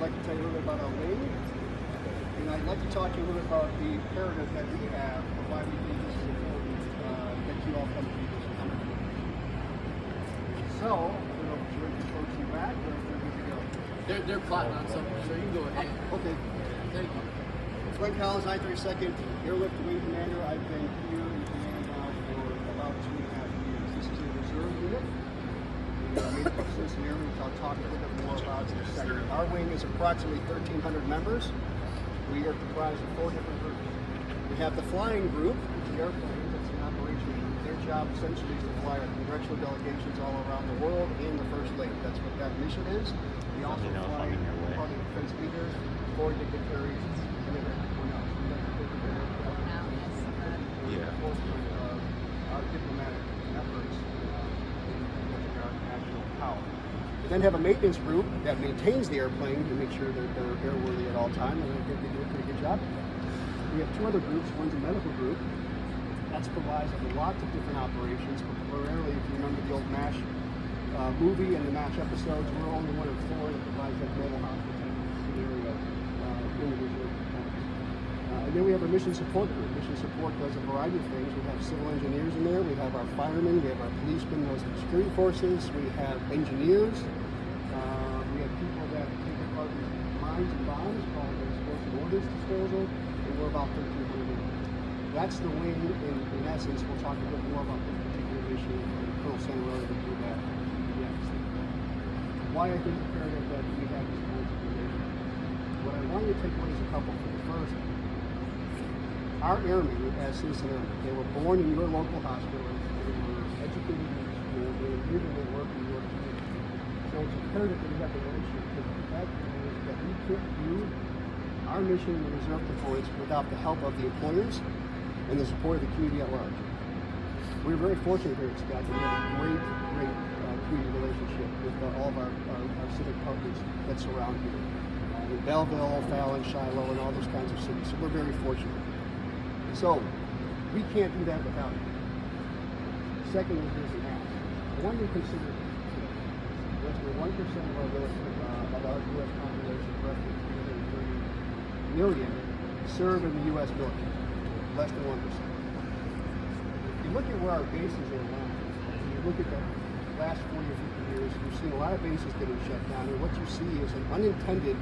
I'd like to tell you a little bit about our wing, and I'd like to talk to you a little bit about the imperative that we have for why we think this is important that you all come to this common. So, I don't know if you're approaching back or if we're good to go. They're plotting on something, so you can go ahead. Okay. Thank you. Glenn Collins, 932nd Airlift Wing Commander. I've been here in command now for about 2.5 years. This is a reserve unit. Made up of citizen airmen, which I'll talk a little bit more about in a second. Our wing is approximately 1,300 members. We are comprised of 4 different groups. We have the flying group, which is airplanes. It's an operation. Their job essentially is to fly our congressional delegations all around the world and the First Lady. That's what that mission is. We also fly part of the defense leaders, foreign dignitaries, and everyone else. Our diplomatic efforts in our national power. We then have a maintenance group that maintains the airplane to make sure that they're airworthy at all times, and they do a pretty good job. We have 2 other groups. One's a medical group. That's provides of lots of different operations, but primarily, if you remember the old MASH movie and the MASH episodes, we're only one of 4 that provides that global hospital scenario in the reserve. And then we have a mission support group. Mission support does a variety of things. We have civil engineers in there. We have our firemen. We have our policemen, those are the security forces. We have engineers. We have people that take apart mines and bombs called explosive ordnance disposal. And we're about 1,300 men. That's the wing. In essence, we'll talk a bit more about this particular issue. And Colonel Santarelli will do that next. Why I think it's imperative that we have this kind of information. What I want you to take away is a couple things. First, our airmen, as citizen airmen, they were born in your local hospital, they were educated in your school, they live and they work in your community. So it's imperative that we have the relationship, because the fact is that we can't do our mission in the reserve components without the help of the employers and the support of the community at large. We're very fortunate here at Scott to have a great community relationship with all of our civic partners that surround here. In Belleville, Fallon, Shiloh, and all those kinds of cities. So we're very fortunate. So, we can't do that without it. Second is there's an ask. I want you to consider less than 1% of our U.S. population, roughly 330 million, serve in the U.S. military. Less than 1%. If you look at where our bases are around, and you look at the last 40 or 50 years, you've seen a lot of bases getting shut down, and what you see is an unintended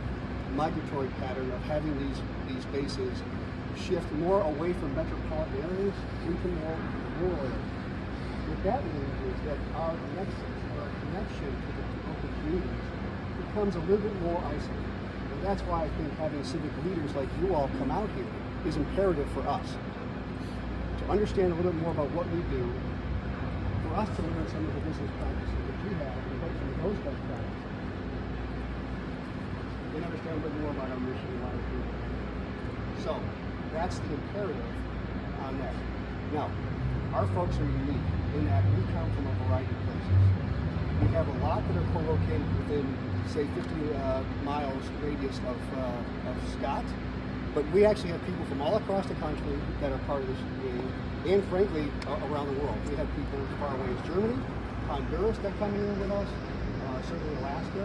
migratory pattern of having these bases shift more away from metropolitan areas into more rural areas. What that means is that our connection to the local communities becomes a little bit more isolated. And that's why I think having civic leaders like you all come out here is imperative for us. To understand a little bit more about what we do, for us to learn some of the business practices that you have and hopefully those best practices, and understand a bit more about our mission and why we do it. So, that's the imperative on that. Now, our folks are unique in that we come from a variety of places. We have a lot that are co-located within, say, 50 miles radius of Scott, but we actually have people from all across the country that are part of this wing, and frankly, around the world. We have people as far away as Germany, Honduras that come in with us, certainly Alaska,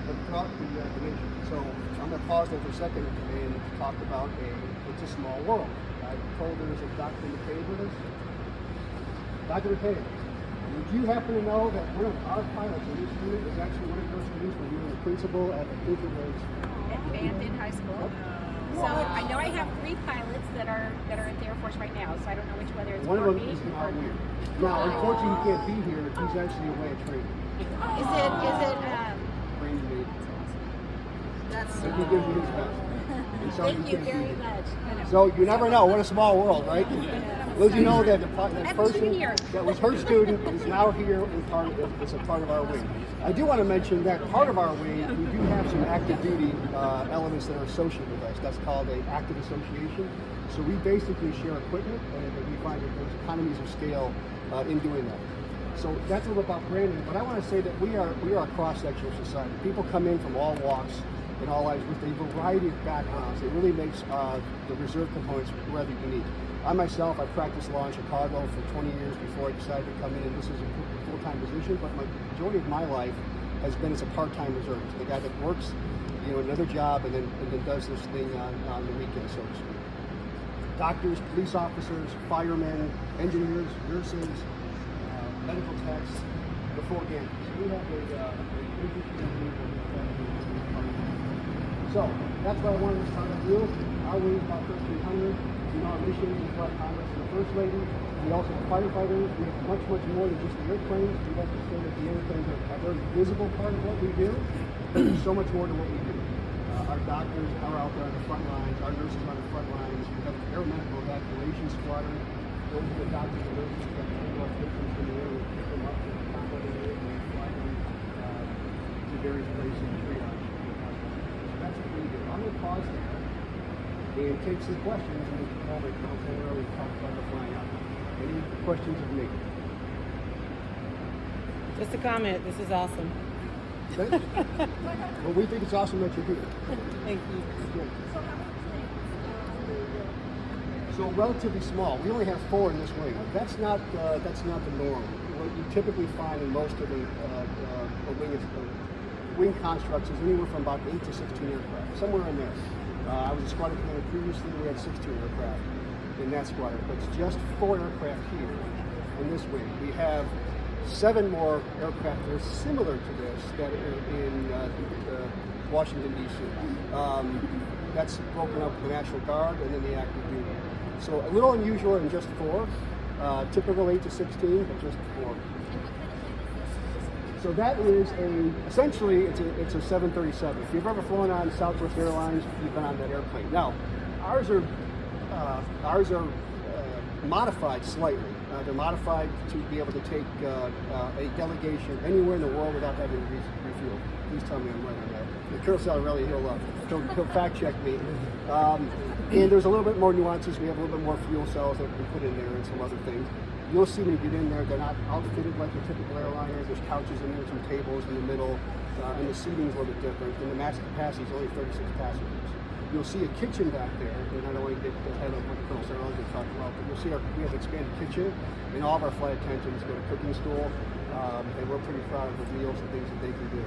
but throughout the nation. So I'm going to pause there for a second and talk about it's a small world. I told there's a Dr. McKay with us. Dr. McKay, would you happen to know that one of our pilots in this unit is actually one of your students when you were the principal at the Think it was at Van High School? So I know I have 3 pilots that are at the Air Force right now, so I don't know whether it's one of them me is or not here. Now, unfortunately, he can't be here. He's actually away at training. Is it Brain me. that's So he gives you his best. And so thank he you can't be very here. much. So you never know. What a small world, right? Little you know that that person that was her student is now here and is a part of our wing. I do want to mention that part of our wing, we do have some active duty elements that are associated with us. That's called an active association. So we basically share equipment, and we find that there's economies of scale in doing that. So that's a little about branding. But I want to say that we are a cross-section of society. People come in from all walks and all lives with a variety of backgrounds. It really makes the reserve components rather unique. I myself, I practiced law in Chicago for 20 years before I decided to come in, and this is a full-time position, but my majority of my life has been as a part-time reservist, the guy that works, another job and then does this thing on the weekend, so to speak. Doctors, police officers, firemen, engineers, nurses, medical techs, the full gamut. So we have so that's what I wanted to start with you. Our wing is about 1,300. Our mission is about Congress and the First Lady. We also have firefighters. We have much, much more than just the airplanes. We like to say that the airplanes are a very visible part of what we do. But there's so much more to what we do. Our doctors are out there on the front lines. Our nurses are on the front lines. We have an aeromedical evacuation squadron. Those are the doctors and nurses that handle our patients in the air. We pick them up and combo them in and fly them to various places and triage. So that's what we do. I'm going to pause there and take some questions and we can probably early talk about the flying out. Any questions of me? Just a comment. This is awesome. Okay. Well, we think it's awesome that you're here. Thank you. Good. So relatively small. We only have 4 in this wing. That's not the norm. What you typically find in most of the wing constructs is anywhere from about 8 to 16 aircraft, somewhere in there. I was a squadron commander previously. We had 16 aircraft in that squadron, but it's just 4 aircraft here in this wing. We have 7 more aircraft that are similar to this that are in Washington, D.C. That's broken up the National Guard and then the active duty. So a little unusual in just 4. Typical 8 to 16, but just 4. So that is essentially it's a 737. If you've ever flown on Southwest Airlines, you've been on that airplane. Now, ours are modified slightly. They're modified to be able to take a delegation anywhere in the world without having to refuel. Please tell me I'm right on that. Colonel Salarelli, he'll fact check me. And there's a little bit more nuances. We have a little bit more fuel cells that we put in there and some other things. You'll see when you get in there, they're not outfitted like a typical airliner. There's couches in there, some tables in the middle, and the seating's a little bit different. And the max capacity is only 36 passengers. You'll see a kitchen back there, and I don't want to get ahead of what Colonel Salarelli will talk about, but you'll see we have an expanded kitchen, and all of our flight attendants go to cooking school, and we're pretty proud of the meals and things that they can do.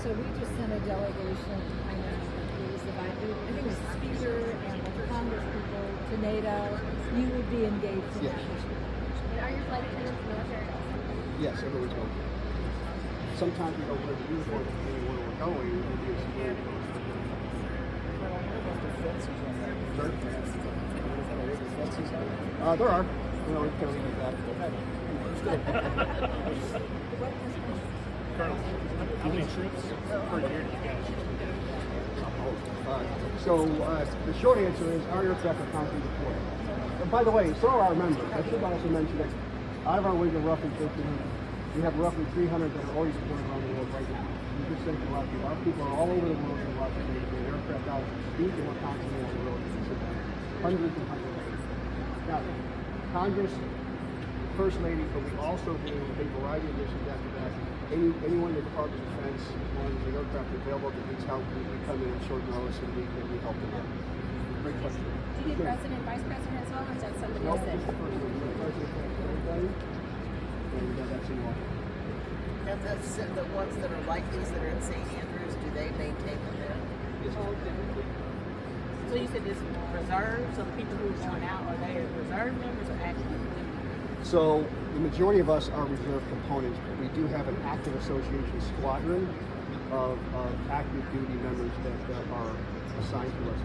So we just sent a delegation, I know it was I think it was the Speaker and the Congress people to NATO. You would be engaged in Yes. that. And are your flight attendants military also? Yes, everyone's going. Sometimes we don't wear the uniform depending on where we're going. We'll be a security post. There are. You can leave it at that. Colonel, how many troops per year do you guys So the short answer is our aircraft are constantly deployed. And by the way, so are our members. I should also mention that out of our wing of roughly 1,500, we have roughly 300 that are already deployed around the world right now. We just sent a lot of people. Our people are all over the world in Washington. The aircraft out speak and we're constantly on the road. Hundreds and hundreds of days. Now, Congress, First Lady, but we also do a variety of missions after that. Anyone in the Department of Defense, when the aircraft are available that needs help, we come in at short notice and we help them out. Great question. Do you need president, vice president as well, or is that somebody Nope, else? just the First Lady. The President has everybody, and that's in Washington. And the ones that are like these that are in St. Andrews, do they maintain them there? Yes. So you said this reserve, so the people who are going out, are they reserve members or active members? So the majority of us are reserve components, but we do have an active association squadron of active duty members that are assigned to us.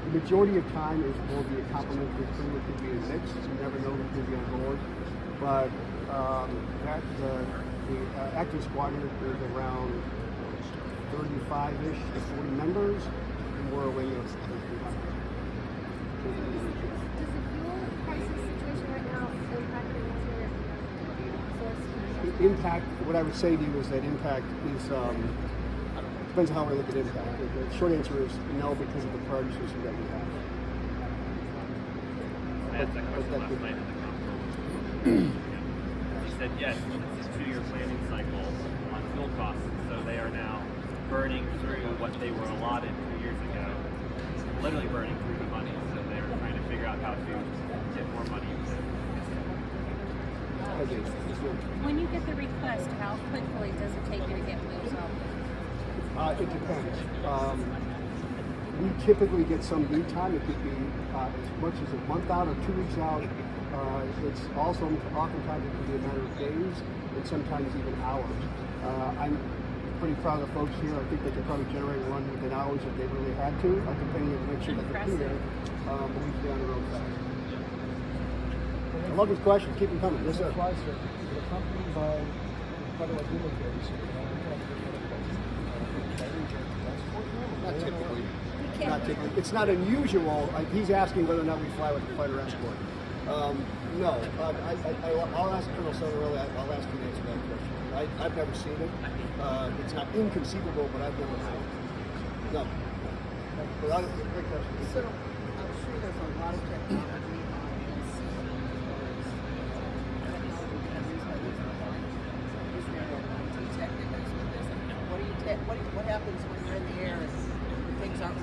The majority of time will be a complementary crew. It could be a mix. You never know who could be on board. But the active squadron is around 35-ish to 40 members, and we're a wing of 300. Does the fuel crisis situation right now impact your Impact, what I would say to you is that impact is, depends on how we look at impact. The short answer is no, because of the priority system that we have. I asked that question last night in the conference. He said, yes, it's a 2-year planning cycle on fuel costs, so they are now burning through what they were allotted 2 years ago, literally burning through the money, so they're trying to figure out how to get more money into Again, When you get the request, how quickly does it take you to get wheels up? it depends. We typically get some lead time. It could be as much as a month out or 2 weeks out. It's also oftentimes it can be a matter of days and sometimes even hours. I'm pretty proud of the folks here. I think they can probably generate one within hours if they really had to, depending on to make sure that they're there. But we stay on the road fast. I love these questions. Keep them coming. Yes, sir. Applies to the company by federal military, so Not typically. Not typically. It's not unusual. He's asking whether or not we fly with a fighter escort. No. I'll ask Colonel Soderelli. I'll ask him to answer that question. I've never seen it. It's not inconceivable, but I've never seen it. No. But great question. So I'm sure there's a lot of technology on AMC is there IT tech that goes with this? What happens when you're in the air and things aren't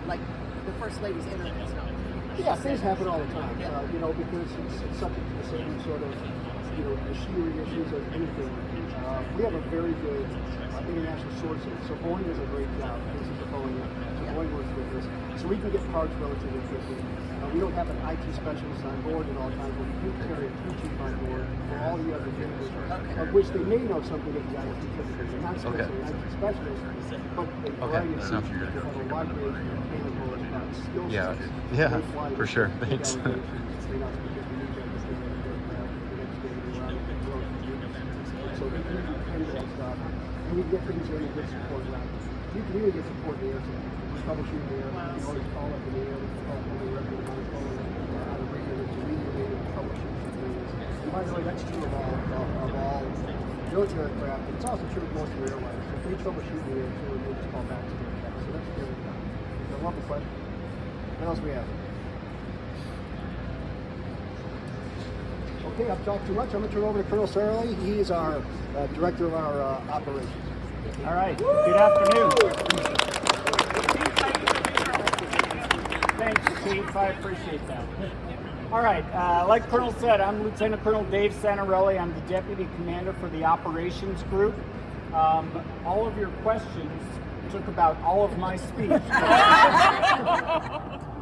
like the First Lady's internet's not? Yeah, things happen all the time. Because it's subject to the same sort of machinery issues as anything. We have a very good international sourcing. So Boeing does a great job. This is the Boeing. So Boeing works with us. So we can get parts relatively quickly. We don't have an IT specialist on board at all times, but we do carry a crew chief on board for all the other units, of which they may know something of the IT typically. They're not necessarily an IT specialist, but a variety of things. They have a wide range of mechanical skill sets. Yeah, for sure. Thanks. So we do tend to that stuff, and we get things really good support around. We can really get support in the air, so we troubleshoot in the air, we can always call up in the air, we can call up on the record, on the phone, on the radio, to immediately troubleshoot some things. And by the way, that's true of all military aircraft, but it's also true of most of the airlines. So if we troubleshoot in the air, so we just call back to the aircraft. So that's very good. I love the question. What else we have? Okay, I've talked too much. I'm going to turn it over to Colonel Sarley. He is our director of our operations. All right. Good afternoon. Thanks, Chief. I appreciate that. All right. Like Colonel said, I'm Lieutenant Colonel Dave Santarelli. I'm the Deputy Commander for the Operations Group. All of your questions took about all of my speech.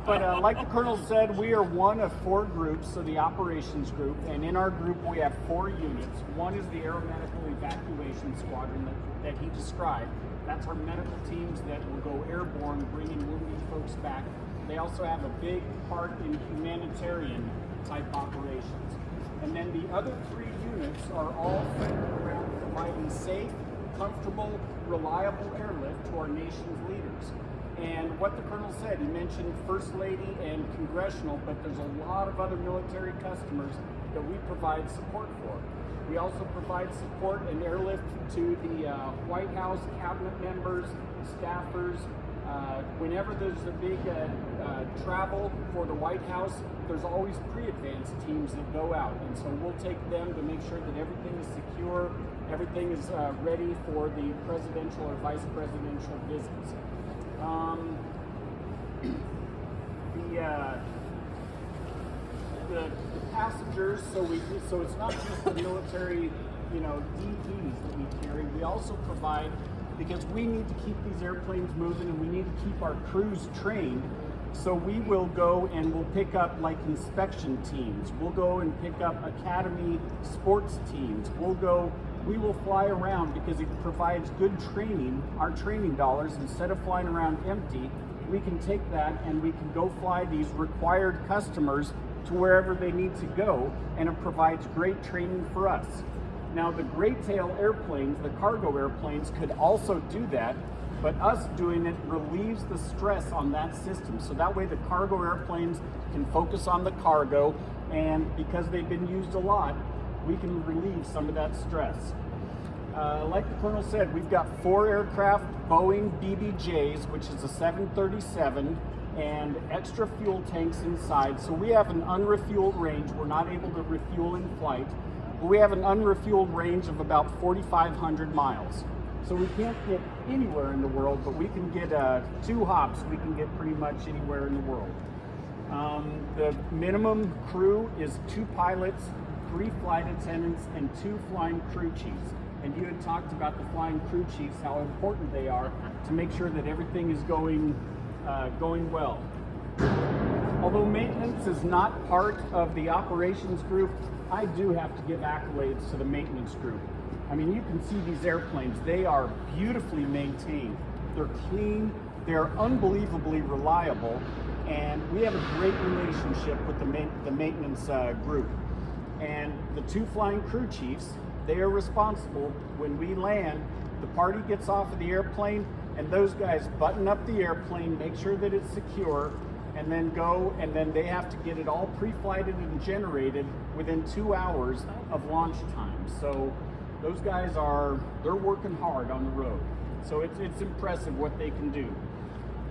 But like the Colonel said, we are one of 4 groups, so the Operations Group, and in our group we have 4 units. One is the Aeromedical Evacuation Squadron that he described. That's our medical teams that will go airborne, bringing wounded folks back. They also have a big part in humanitarian type operations. And then the other 3 units are all centered around providing safe, comfortable, reliable airlift to our nation's leaders. And what the Colonel said, he mentioned First Lady and Congressional, but there's a lot of other military customers that we provide support for. We also provide support and airlift to the White House cabinet members, staffers. Whenever there's a big travel for the White House, there's always pre-advanced teams that go out. And so we'll take them to make sure that everything is secure, everything is ready for the presidential or vice presidential visits. The passengers, so it's not just the military, DPs that we carry. We also provide, because we need to keep these airplanes moving and we need to keep our crews trained. So we will go and we'll pick up like inspection teams. We'll go and pick up academy sports teams. We will fly around because it provides good training. Our training dollars, instead of flying around empty, we can take that and we can go fly these required customers to wherever they need to go, and it provides great training for us. Now the gray tail airplanes, the cargo airplanes, could also do that, but us doing it relieves the stress on that system. So that way the cargo airplanes can focus on the cargo, and because they've been used a lot, we can relieve some of that stress. Like the Colonel said, we've got 4 aircraft, Boeing BBJs, which is a 737, and extra fuel tanks inside. So we have an unrefueled range. We're not able to refuel in flight, but we have an unrefueled range of about 4,500 miles. So we can't get anywhere in the world, but we can get 2 hops. We can get pretty much anywhere in the world. The minimum crew is 2 pilots, 3 flight attendants and 2 flying crew chiefs. And you had talked about the flying crew chiefs, how important they are to make sure that everything is going well. Although maintenance is not part of the operations group, I do have to give accolades to the maintenance group. I mean, you can see these airplanes, they are beautifully maintained. They're clean, they're unbelievably reliable, and we have a great relationship with the maintenance group. And the 2 flying crew chiefs, they are responsible when we land, the party gets off of the airplane, and those guys button up the airplane, make sure that it's secure, and then go, and then they have to get it all pre-flighted and generated within 2 hours of launch time. So those guys they're working hard on the road. So it's impressive what they can do.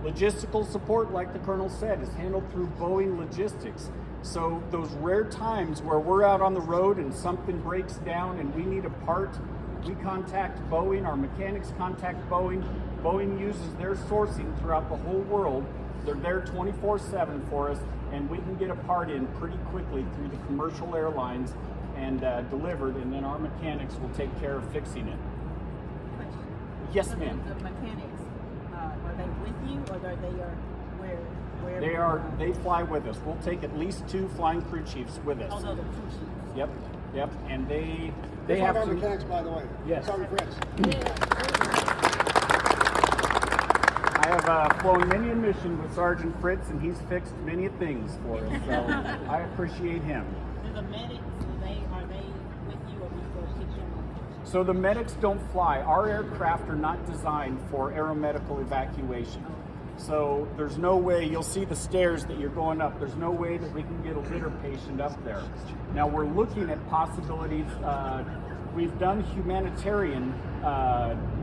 Logistical support, like the Colonel said, is handled through Boeing Logistics. So those rare times where we're out on the road and something breaks down and we need a part, we contact Boeing, our mechanics contact Boeing. Boeing uses their sourcing throughout the whole world. They're there 24/7 for us, and we can get a part in pretty quickly through the commercial airlines and delivered, and then our mechanics will take care of fixing it. Question. Yes, So ma'am. The mechanics, are they with you, or are they wherever They you are. They fly with us. We'll take at least 2 flying crew chiefs with us. Oh, no, the crew chiefs. Yep, and they That's have one of to. our mechanics, by the way. Yes. Sorry, Fritz. I have flown many a mission with Sergeant Fritz, and he's fixed many things for us. So I appreciate him. Do the medics, are they with you, or do you go pick them up? So the medics don't fly. Our aircraft are not designed for aeromedical evacuation. So there's no way, you'll see the stairs that you're going up, there's no way that we can get a litter patient up there. Now we're looking at possibilities. We've done humanitarian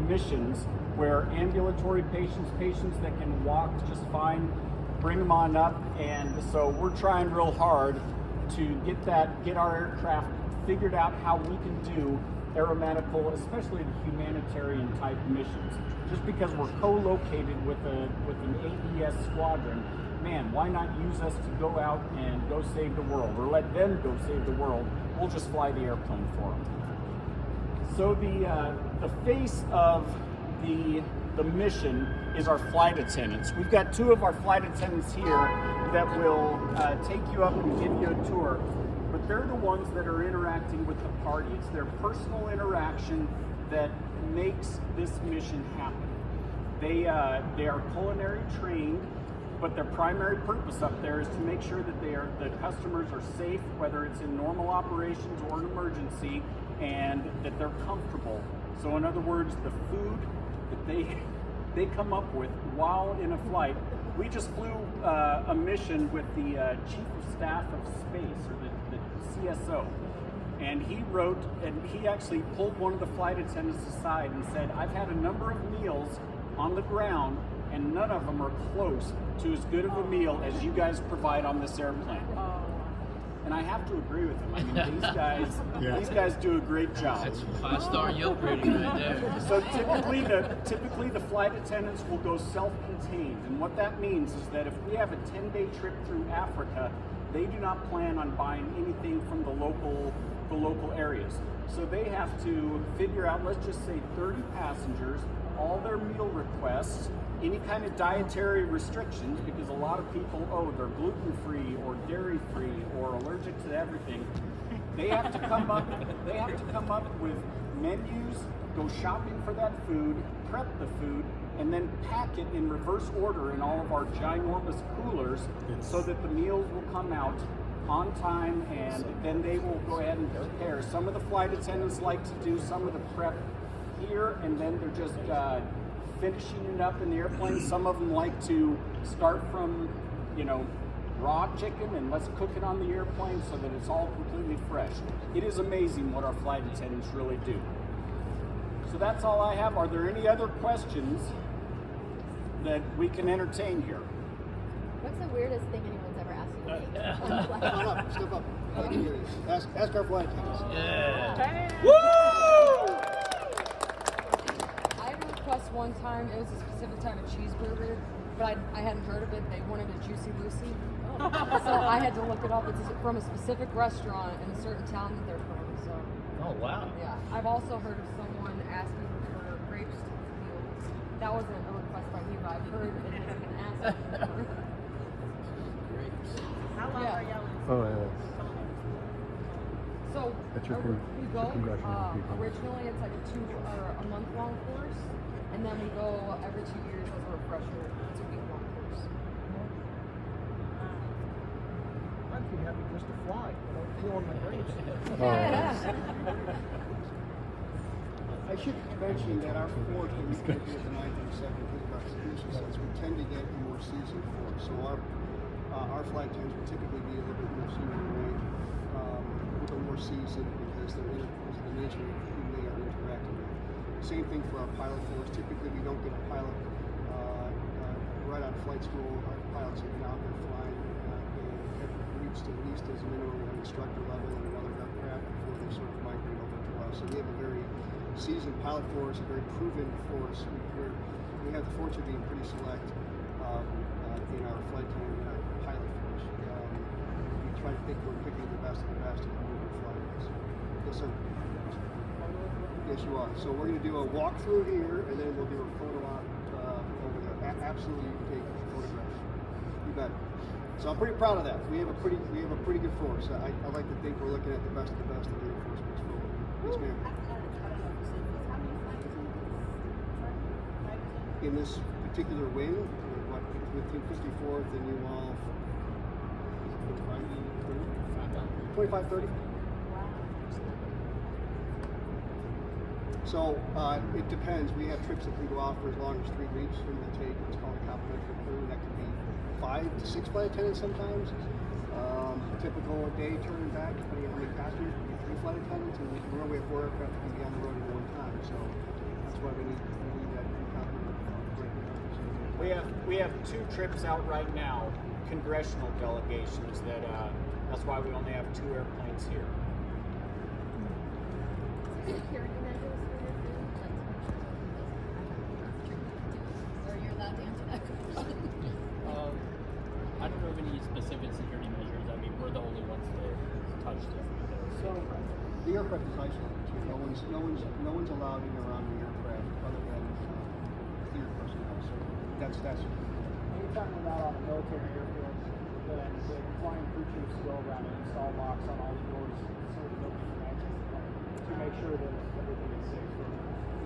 missions where ambulatory patients that can walk just fine, bring them on up. And so we're trying real hard to get our aircraft figured out how we can do aeromedical, especially the humanitarian type missions. Just because we're co-located with an AES squadron, man, why not use us to go out and go save the world, or let them go save the world? We'll just fly the airplane for them. So the face of the mission is our flight attendants. We've got 2 of our flight attendants here that will take you up and give you a tour. But they're the ones that are interacting with the party. It's their personal interaction that makes this mission happen. They are culinary trained, but their primary purpose up there is to make sure that the customers are safe, whether it's in normal operations or an emergency, and that they're comfortable. So in other words, the food that they come up with while in a flight. We just flew a mission with the Chief of Staff of Space, or the CSO. And he actually pulled one of the flight attendants aside and said, I've had a number of meals on the ground, and none of them are close to as good of a meal as you guys provide on this airplane. And I have to agree with him. I mean, these guys do a great job. That's 5-star Yelp rating right there. So typically the flight attendants will go self-contained, and what that means is that if we have a 10-day trip through Africa, they do not plan on buying anything from the local areas. So they have to figure out, let's just say 30 passengers, all their meal requests, any kind of dietary restrictions, because a lot of people, they're gluten-free or dairy-free or allergic to everything. They have to come up with menus, go shopping for that food, prep the food, and then pack it in reverse order in all of our ginormous coolers so that the meals will come out on time, and then they will go ahead and prepare. Some of the flight attendants like to do some of the prep here, and then they're just finishing it up in the airplane. Some of them like to start from, raw chicken and let's cook it on the airplane so that it's all completely fresh. It is amazing what our flight attendants really do. So that's all I have. Are there any other questions that we can entertain here? What's the weirdest thing anyone's ever asked you to make? Come on up, step up. I can hear you. Ask our flight attendants. Yeah. I have a request one time. It was a specific type of cheeseburger, but I hadn't heard of it. They wanted a Juicy Lucy. So I had to look it up. It's from a specific restaurant in a certain town that they're from. So Oh wow. yeah, I've also heard of someone asking for grapes to peel. That wasn't a request by me, but I've heard it has been asked for. How long Yeah. are y'all in? Oh, yeah. So That's your we go congressional people. originally it's like a month long course, and then we go every 2 years as a refresher. It's a week long course. I'd be happy just to fly. I don't feel on my grapes. I should mention that our force, when we get to the 9th and 7th, is about exclusive since we tend to get a more seasoned force. So our flight times will typically be a little bit more senior range, a little more seasoned because because of the nature of who they are interacting with. Same thing for our pilot force. Typically, we don't get a pilot right out of flight school. Our pilots have been out there flying and have reached at least as minimum an instructor level in another aircraft before they sort of migrate over to us. So we have a very seasoned pilot force, a very proven force. We have the fortune of being pretty select in our flight time and our pilot force. We try to think we're picking the best of the best in moving flights. Yes, sir. Yes, you are. So we're going to do a walkthrough here, and then we'll do a photo op over there. Absolutely, you can take photographs. You bet. So I'm pretty proud of that. We have a pretty good force. I like to think we're looking at the best of the best of the Air Force moves forward. Yes, ma'am. In this particular wing, what, between 54th and you all 25, 30? So it depends. We have trips that can go off for as long as 3 weeks. Some will take what's called a complimentary crew. That can be 5 to 6 flight attendants sometimes. Typical day turn back, depending on how many passengers, can be 3 flight attendants, and we have 4 aircraft that can be on the road at one time. So that's why we need that complimentary. We have 2 trips out right now, congressional delegations. That's why we only have 2 airplanes here. Security measures for your food? Or you're allowed to answer that question? I don't know of any specific security measures. I mean, we're the only ones that touched it. So the aircraft is isolated too. No one's allowed in or around the aircraft other than cleared personnel. So that's Anytime we're not on a military airfield, then the flying crew chiefs go around and install locks on all the doors so that nobody can access the plane to make sure that everything is safe for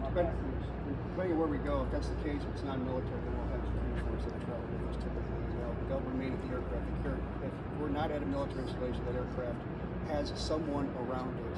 our passengers. Depending on where we go, if that's the case, if it's not military, then we'll have security force that travel with us typically. They'll remain at the aircraft. If we're not at a military installation, that aircraft has someone around it